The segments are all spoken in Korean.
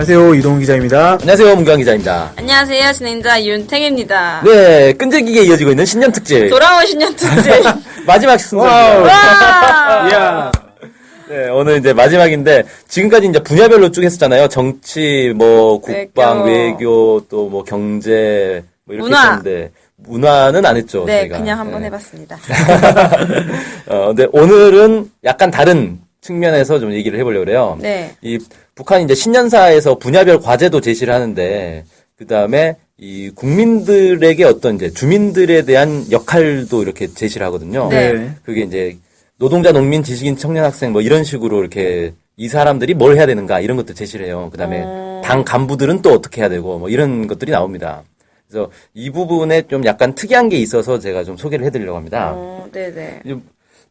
안녕하세요. 이동훈 기자입니다. 안녕하세요. 문경 기자입니다. 안녕하세요. 진행자 윤택입니다. 네, 끈질기게 이어지고 있는 신년 특집. 돌아온 신년 특집. 마지막 순서입니다. 와! 이야. 네, 오늘 이제 마지막인데 지금까지 이제 분야별로 쭉 했었잖아요. 정치, 뭐 국방, 외교, 또 뭐 경제, 뭐 이렇게 문화. 했었는데 문화는 안 했죠. 네, 저희가. 그냥 한번 해봤습니다. 근데 오늘은 약간 다른 측면에서 좀 얘기를 해보려고 그래요. 네. 이 북한이 이제 신년사에서 분야별 과제도 제시를 하는데 그 다음에 이 국민들에게 어떤 이제 주민들에 대한 역할도 이렇게 제시를 하거든요. 네. 그게 이제 노동자, 농민, 지식인, 청년, 학생 뭐 이런 식으로 이렇게 이 사람들이 뭘 해야 되는가 이런 것도 제시를 해요. 그 다음에 당 간부들은 또 어떻게 해야 되고 뭐 이런 것들이 나옵니다. 그래서 이 부분에 좀 약간 특이한 게 있어서 제가 좀 소개를 해드리려고 합니다. 네네.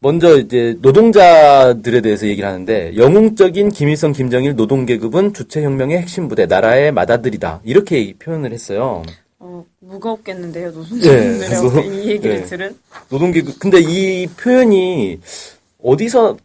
먼저 이제 노동자들에 대해서 얘기를 하는데 영웅적인 김일성, 김정일 노동계급은 주체혁명의 핵심 부대, 나라의 맏아들이다. 이렇게 표현을 했어요. 무겁겠는데요, 노동자분들의 이 얘기를 들은? 노동계급. 근데 이 표현이 어디서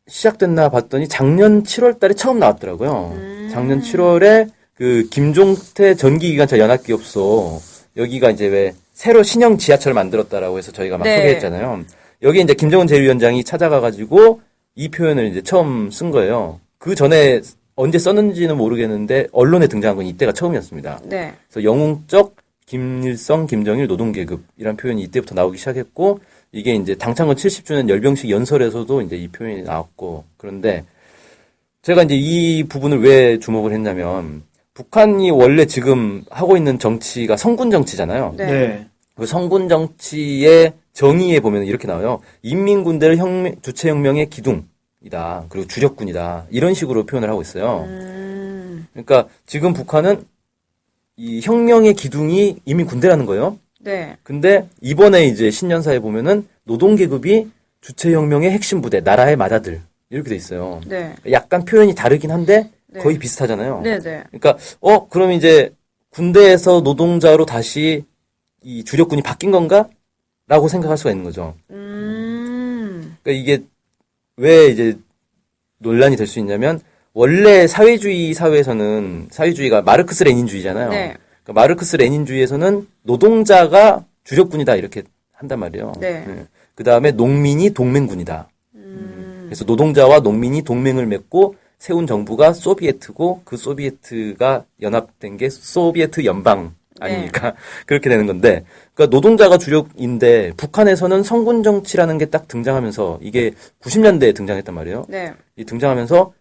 시작됐나 봤더니 작년 7월 달에 처음 나왔더라고요. 작년 7월에 그 김종태 전기기관차 연합기업소 여기가 이제 왜 새로 신형 지하철 만들었다라고 해서 저희가 막 네. 소개했잖아요. 여기 이제 김정은 제1위원장이 찾아가가지고 이 표현을 이제 처음 쓴 거예요. 그 전에 언제 썼는지는 모르겠는데 언론에 등장한 건 이때가 처음이었습니다. 네. 그래서 영웅적 김일성, 김정일 노동계급이란 표현이 이때부터 나오기 시작했고 이게 이제 당창건 70주년 열병식 연설에서도 이제 이 표현이 나왔고 그런데 제가 이제 이 부분을 왜 주목을 했냐면 북한이 원래 지금 하고 있는 정치가 성군 정치잖아요. 네. 그 성군 정치의 정의에 보면 이렇게 나와요. 인민군대를 주체혁명의 기둥이다. 그리고 주력군이다. 이런 식으로 표현을 하고 있어요. 그러니까 지금 북한은 이 혁명의 기둥이 인민군대라는 거예요. 네. 근데 이번에 이제 신년사에 보면은 노동계급이 주체혁명의 핵심 부대, 나라의 맏아들. 이렇게 돼 있어요. 네. 약간 표현이 다르긴 한데 네. 거의 비슷하잖아요. 네네. 그러니까 그럼 이제 군대에서 노동자로 다시 이 주력군이 바뀐 건가? 라고 생각할 수가 있는 거죠. 그러니까 이게 왜 이제 논란이 될 수 있냐면 원래 사회주의 사회에서는 사회주의가 마르크스 레닌주의잖아요. 네. 그러니까 마르크스 레닌주의에서는 노동자가 주력군이다 이렇게 한단 말이에요. 네. 그 다음에 농민이 동맹군이다. 그래서 노동자와 농민이 동맹을 맺고 세운 정부가 소비에트고 그 소비에트가 연합된 게 소비에트 연방 아닙니까? 네. 그렇게 되는 건데, 그러니까 노동자가 주력인데 북한에서는 성군 정치라는 게 딱 등장하면서 이게 90년대에 등장했단 말이에요. 네. 이 등장하면서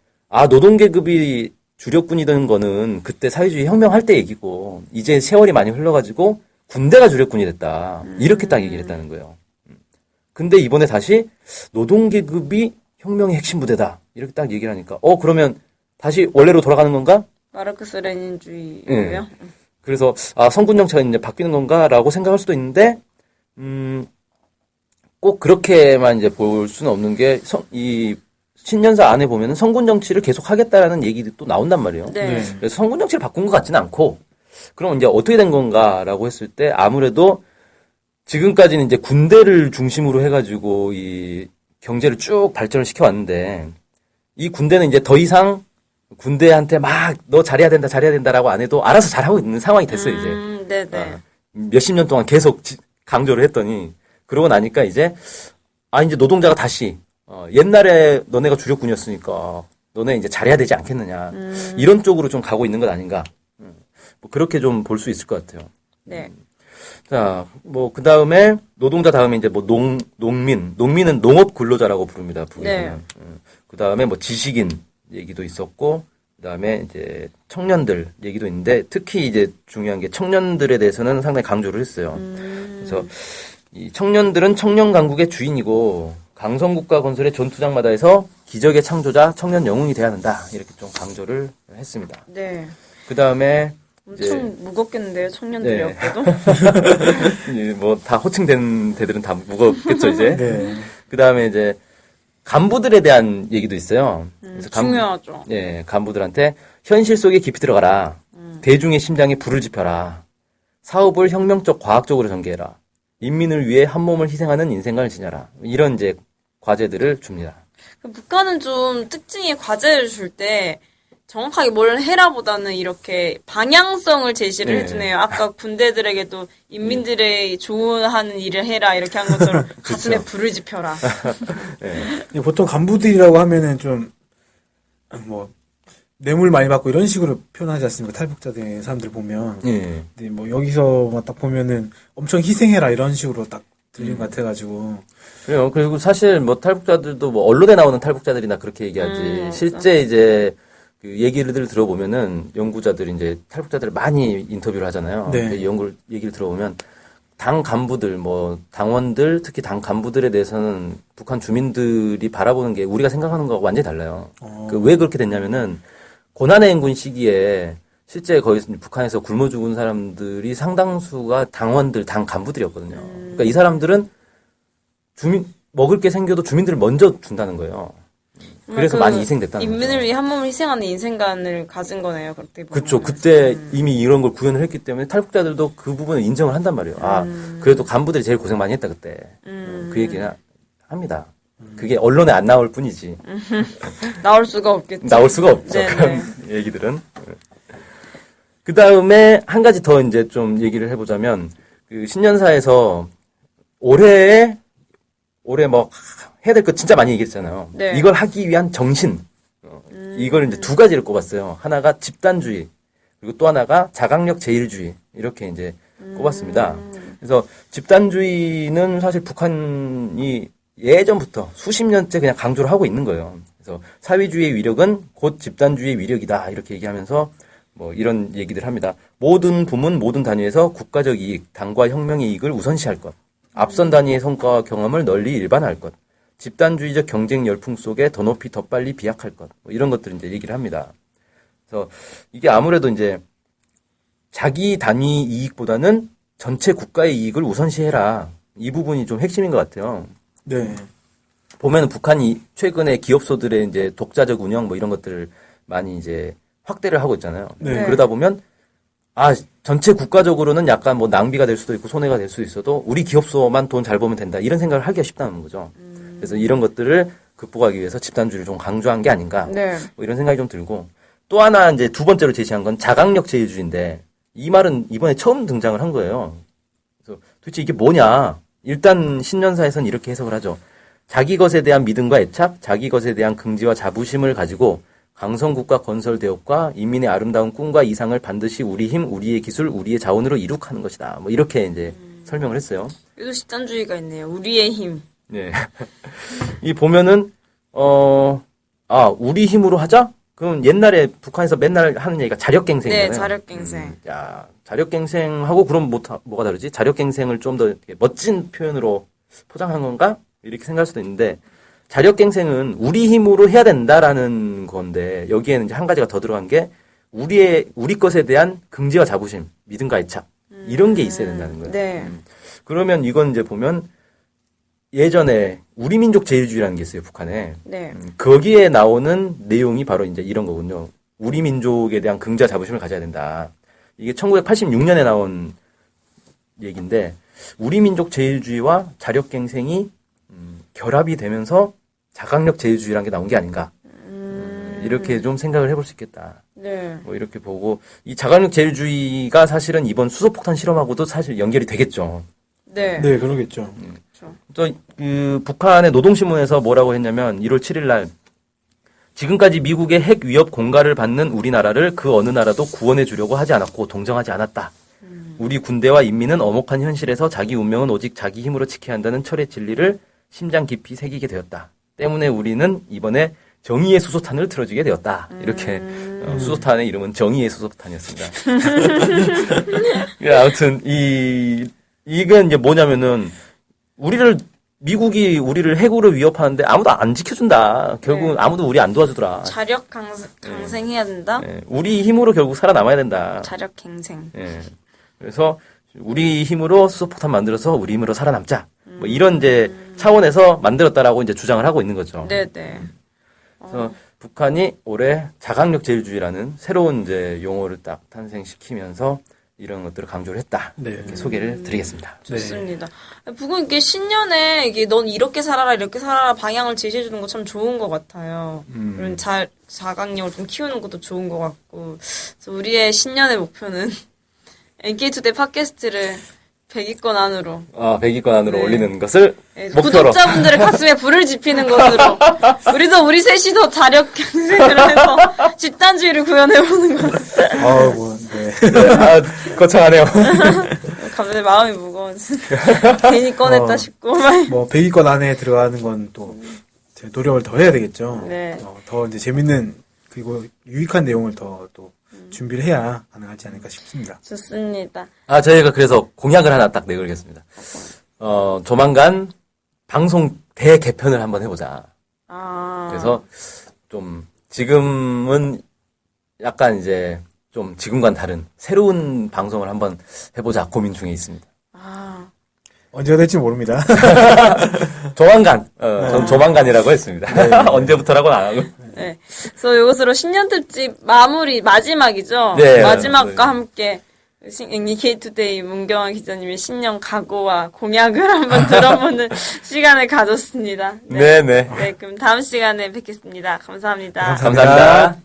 노동계급이 주력군이던 거는 그때 사회주의 혁명할 때 얘기고 이제 세월이 많이 흘러가지고 군대가 주력군이 됐다. 이렇게 딱 얘기를 했다는 거예요. 근데 이번에 다시 노동계급이 혁명의 핵심 부대다. 이렇게 딱 얘기를 하니까 그러면 다시 원래로 돌아가는 건가? 마르크스 레닌주의고요. 네. 그래서 성군 정치가 이제 바뀌는 건가라고 생각할 수도 있는데 꼭 그렇게만 이제 볼 수는 없는 게 이 신년사 안에 보면은 성군 정치를 계속 하겠다라는 얘기도 또 나온단 말이에요. 네. 그래서 성군 정치를 바꾼 것 같지는 않고 그럼 이제 어떻게 된 건가라고 했을 때 아무래도 지금까지는 이제 군대를 중심으로 해가지고 이 경제를 쭉 발전을 시켜왔는데 이 군대는 이제 더 이상 군대한테 막 너 잘해야 된다라고 안 해도 알아서 잘하고 있는 상황이 됐어요, 이제. 네네. 몇십 년 동안 계속 강조를 했더니 그러고 나니까 이제 이제 노동자가 다시 옛날에 너네가 주력군이었으니까 너네 이제 잘해야 되지 않겠느냐. 이런 쪽으로 좀 가고 있는 것 아닌가. 뭐 그렇게 좀 볼 수 있을 것 같아요. 네. 자, 뭐 그다음에 노동자 다음에 이제 뭐 농민은 농업 근로자라고 부릅니다. 북에서는. 네. 그다음에 뭐 지식인 얘기도 있었고 그다음에 이제 청년들 얘기도 있는데 특히 이제 중요한 게 청년들에 대해서는 상당히 강조를 했어요. 그래서 이 청년들은 청년 강국의 주인이고 강성국가 건설의 전투장마다에서 기적의 창조자 청년 영웅이 돼야 한다. 이렇게 좀 강조를 했습니다. 네. 그다음에 엄청 무겁겠는데요, 청년들이 네. 없어도? 뭐 다 호칭된 데들은 다 무겁겠죠, 이제. 네. 그다음에 이제 간부들에 대한 얘기도 있어요. 그래서 중요하죠. 예, 간부들한테 현실 속에 깊이 들어가라. 대중의 심장에 불을 지펴라. 사업을 혁명적 과학적으로 전개해라. 인민을 위해 한 몸을 희생하는 인생관을 지녀라. 이런 이제 과제들을 줍니다. 북한은 좀 특징이 과제를 줄 때 정확하게 뭘 해라보다는 이렇게 방향성을 제시를 네. 해주네요. 아까 군대들에게도 인민들의 좋아하는 일을 해라 이렇게 한 것처럼 가슴에 불을 지펴라. 보통 간부들이라고 하면은 좀, 뭐, 뇌물 많이 받고 이런 식으로 표현하지 않습니까? 탈북자들 사람들 보면. 예. 근데 뭐 여기서만 딱 보면은 엄청 희생해라 이런 식으로 딱 들린 것 같아가지고. 그래요. 그리고 사실 뭐 탈북자들도 뭐 언론에 나오는 탈북자들이나 그렇게 얘기하지. 실제 이제 그 얘기를 들어보면은 연구자들이 이제 탈북자들을 많이 인터뷰를 하잖아요. 네. 그 얘기를 들어보면 당 간부들, 뭐 당원들, 특히 당 간부들에 대해서는 북한 주민들이 바라보는 게 우리가 생각하는 거하고 완전히 달라요. 그 왜 그렇게 됐냐면은 고난의 행군 시기에 실제 거기서 북한에서 굶어 죽은 사람들이 상당수가 당원들, 당 간부들이었거든요. 그러니까 이 사람들은 먹을 게 생겨도 주민들을 먼저 준다는 거예요. 그래서 많이 희생됐다는 거죠. 인민을 위해 한 몸을 희생하는 인생관을 가진 거네요. 그렇게 보면. 그렇죠. 그때 이미 이런 걸 구현을 했기 때문에 탈북자들도 그 부분을 인정을 한단 말이에요. 아, 그래도 간부들이 제일 고생 많이 했다 그때. 그 얘기는 합니다. 그게 언론에 안 나올 뿐이지. 나올 수가 없겠죠. 나올 수가 없죠. 네네. 그런 얘기들은. 그 다음에 한 가지 더 이제 좀 얘기를 해보자면, 그 신년사에서 올해 뭐 해야 될 거 진짜 많이 얘기했잖아요. 네. 이걸 하기 위한 정신. 이걸 이제 두 가지를 꼽았어요. 하나가 집단주의, 그리고 또 하나가 자강력 제일주의. 이렇게 이제 꼽았습니다. 그래서 집단주의는 사실 북한이 예전부터 수십 년째 그냥 강조를 하고 있는 거예요. 그래서 사회주의의 위력은 곧 집단주의의 위력이다. 이렇게 얘기하면서 뭐 이런 얘기들 합니다. 모든 부문, 모든 단위에서 국가적 이익, 당과 혁명의 이익을 우선시할 것. 앞선 단위의 성과와 경험을 널리 일반화할 것. 집단주의적 경쟁 열풍 속에 더 높이 더 빨리 비약할 것. 뭐 이런 것들을 이제 얘기를 합니다. 그래서 이게 아무래도 이제 자기 단위 이익보다는 전체 국가의 이익을 우선시해라. 이 부분이 좀 핵심인 것 같아요. 네. 보면은 북한이 최근에 기업소들의 이제 독자적 운영 뭐 이런 것들을 많이 이제 확대를 하고 있잖아요. 네. 그러다 보면 전체 국가적으로는 약간 뭐 낭비가 될 수도 있고 손해가 될 수도 있어도 우리 기업소만 돈 잘 벌면 된다. 이런 생각을 하기가 쉽다는 거죠. 그래서 이런 것들을 극복하기 위해서 집단주의를 좀 강조한 게 아닌가. 네. 뭐 이런 생각이 좀 들고 또 하나 이제 두 번째로 제시한 건 자강력 제일주의인데 이 말은 이번에 처음 등장을 한 거예요. 그래서 도대체 이게 뭐냐? 일단 신년사에서는 이렇게 해석을 하죠. 자기 것에 대한 믿음과 애착, 자기 것에 대한 긍지와 자부심을 가지고 강성국가 건설 대업과 인민의 아름다운 꿈과 이상을 반드시 우리 힘, 우리의 기술, 우리의 자원으로 이룩하는 것이다. 뭐 이렇게 이제 설명을 했어요. 여기도 집단주의가 있네요. 우리의 힘. 네. 이 보면은 우리 힘으로 하자? 그럼 옛날에 북한에서 맨날 하는 얘기가 자력갱생이잖아요. 네, 자력갱생. 야, 자력갱생하고 그럼 뭐가 다르지? 자력갱생을 좀 더 멋진 표현으로 포장한 건가? 이렇게 생각할 수도 있는데 자력갱생은 우리 힘으로 해야 된다라는 건데 여기에는 이제 한 가지가 더 들어간 게 우리 것에 대한 긍지와 자부심, 믿음과 애착 이런 게 있어야 된다는 거예요. 네. 그러면 이건 이제 보면 예전에 우리 민족 제일주의라는 게 있어요, 북한에. 네. 거기에 나오는 내용이 바로 이제 이런 거군요. 우리 민족에 대한 긍지와 자부심을 가져야 된다. 이게 1986년에 나온 얘기인데 우리 민족 제일주의와 자력갱생이 결합이 되면서 자강력 제일주의라는 게 나온 게 아닌가. 이렇게 좀 생각을 해볼 수 있겠다. 네. 뭐 이렇게 보고 이 자강력 제일주의가 사실은 이번 수소폭탄 실험하고도 사실 연결이 되겠죠. 네. 네, 그러겠죠. 그렇죠. 또 그 북한의 노동신문에서 뭐라고 했냐면 1월 7일 날 지금까지 미국의 핵 위협 공갈을 받는 우리나라를 그 어느 나라도 구원해 주려고 하지 않았고 동정하지 않았다. 우리 군대와 인민은 엄혹한 현실에서 자기 운명은 오직 자기 힘으로 지켜야 한다는 철의 진리를 심장 깊이 새기게 되었다. 때문에 우리는 이번에 정의의 수소탄을 틀어주게 되었다. 이렇게 수소탄의 이름은 정의의 수소탄이었습니다. 아무튼 이건 이제 뭐냐면은 미국이 우리를 핵으로 위협하는데 아무도 안 지켜준다. 결국은 네. 아무도 우리 안 도와주더라. 자력 강생해야 된다. 예, 우리 힘으로 결국 살아남아야 된다. 자력갱생. 예. 그래서 우리 힘으로 수소폭탄 만들어서 우리 힘으로 살아남자. 뭐 이런 이제 차원에서 만들었다라고 이제 주장을 하고 있는 거죠. 네네. 그래서 북한이 올해 자강력 제일주의라는 새로운 이제 용어를 딱 탄생시키면서 이런 것들을 강조를 했다. 네. 이렇게 소개를 드리겠습니다. 좋습니다. 북은 이게 신년에 이게 넌 이렇게 살아라 이렇게 살아라 방향을 제시해주는 거 참 좋은 것 같아요. 그런 자각력을 좀 키우는 것도 좋은 것 같고. 그래서 우리의 신년의 목표는 NK투데이 팟캐스트를 100위권 안으로 100위권 안으로 네. 올리는 것을 네, 목표로. 구독자분들의 가슴에 불을 지피는 것으로 우리 셋이 더 자력 경쟁을 해서 집단주의를 구현해보는 것. 뭐, 네. 네, 거창하네요. 갑자기 마음이 무거워지. 괜히 꺼냈다 싶고. 뭐 100위권 안에 들어가는 건 또 노력을 더 해야 되겠죠. 네. 더 이제 재밌는 그리고 유익한 내용을 더 또 준비를 해야 가능하지 않을까 싶습니다. 좋습니다. 저희가 그래서 공약을 하나 딱 내걸겠습니다. 조만간 방송 대개편을 한번 해보자. 그래서 좀 지금은 약간 이제 좀 지금과는 다른 새로운 방송을 한번 해보자 고민 중에 있습니다. 언제가 될지 모릅니다. 조만간, 전 조만간이라고 했습니다. 언제부터라고는 안 하고. 네. 그래서 이것으로 신년 특집 마지막이죠? 네. 마지막과 함께 NK투데이 문경아 기자님의 신년 각오와 공약을 한번 들어보는 시간을 가졌습니다. 네네. 네, 그럼 다음 시간에 뵙겠습니다. 감사합니다. 감사합니다.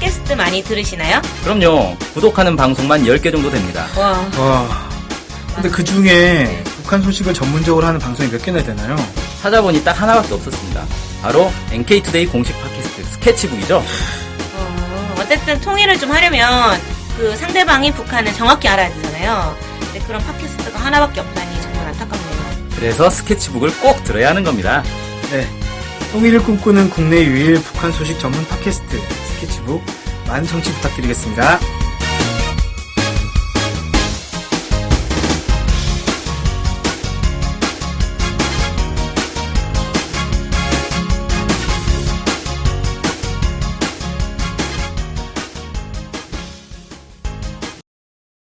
팟캐스트 많이 들으시나요? 그럼요. 구독하는 방송만 10개 정도 됩니다. 와. 근데 그 중에 북한 소식을 전문적으로 하는 방송이 몇 개나 되나요? 찾아보니 딱 하나밖에 없었습니다. 바로 NK투데이 공식 팟캐스트 스케치북이죠. 어쨌든 통일을 좀 하려면 그 상대방이 북한을 정확히 알아야 되잖아요. 근데 그런 팟캐스트가 하나밖에 없다니 정말 안타깝네요. 그래서 스케치북을 꼭 들어야 하는 겁니다. 네. 통일을 꿈꾸는 국내 유일 북한 소식 전문 팟캐스트 스케치북 많은 청취 부탁드리겠습니다.